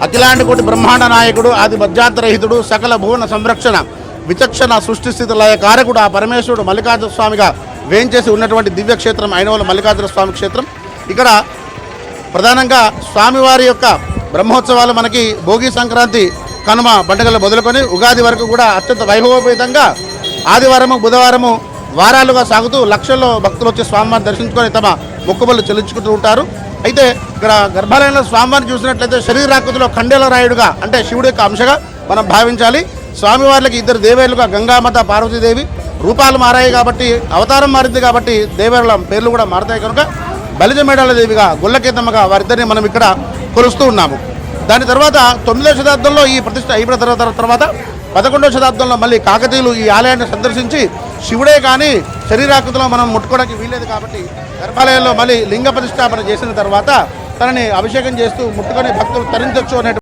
అఖిలాండ కోటి బ్రహ్మాండ నాయకుడు ఆది మధ్యాంతరహితుడు సకల భువన సంరక్షణ విచక్షణ సృష్టి స్థితి లయ కారకుడు ఆ పరమేశ్వరుడు మల్లికార్జున స్వామిగా వేంచేసి ఉన్నటువంటి దివ్యక్షేత్రం ఐనవోలు మల్లికార్జున స్వామి క్షేత్రం. ఇక్కడ ప్రధానంగా స్వామివారి యొక్క బ్రహ్మోత్సవాలు మనకి భోగి సంక్రాంతి కనుమ పండుగలు మొదలుకొని ఉగాది వరకు కూడా అత్యంత వైభవోపేతంగా ఆదివారము బుధవారము వారాలుగా సాగుతూ లక్షల్లో భక్తులు వచ్చి స్వామివారిని దర్శించుకొని తమ మొక్కుబళ్ళు చెల్లించుకుంటూ ఉంటారు. అయితే ఇక్కడ గర్భాలయంలో స్వామివారిని చూసినట్లయితే శరీరాకృతిలో ఖండేల రాయుడుగా అంటే శివుడి యొక్క అంశగా మనం భావించాలి. స్వామివారికి ఇద్దరు దేవేరులుగా గంగామాత పార్వతీదేవి రూపాలు మారాయి కాబట్టి అవతారం మారింది కాబట్టి దేవేరుల పేర్లు కూడా మారుతాయి కనుక బలిజమేడాల దేవిగా గుల్లకేతమ్మగా వారిద్దరిని మనం ఇక్కడ కొలుస్తూ ఉన్నాము. దాని తర్వాత 9వ శతాబ్దంలో ఈ ప్రతిష్ట అయిపోయిన తర్వాత 11వ శతాబ్దంలో మళ్ళీ కాకతీయులు ఈ ఆలయాన్ని సందర్శించి శివుడే కానీ శరీరాకృతిలో మనం ముట్టుకోవడానికి వీలేదు కాబట్టి గర్భాలయంలో మళ్ళీ లింగ ప్రతిష్టాపన చేసిన తర్వాత తనని అభిషేకం చేస్తూ ముట్టుకొని భక్తులు తరించవచ్చు అనే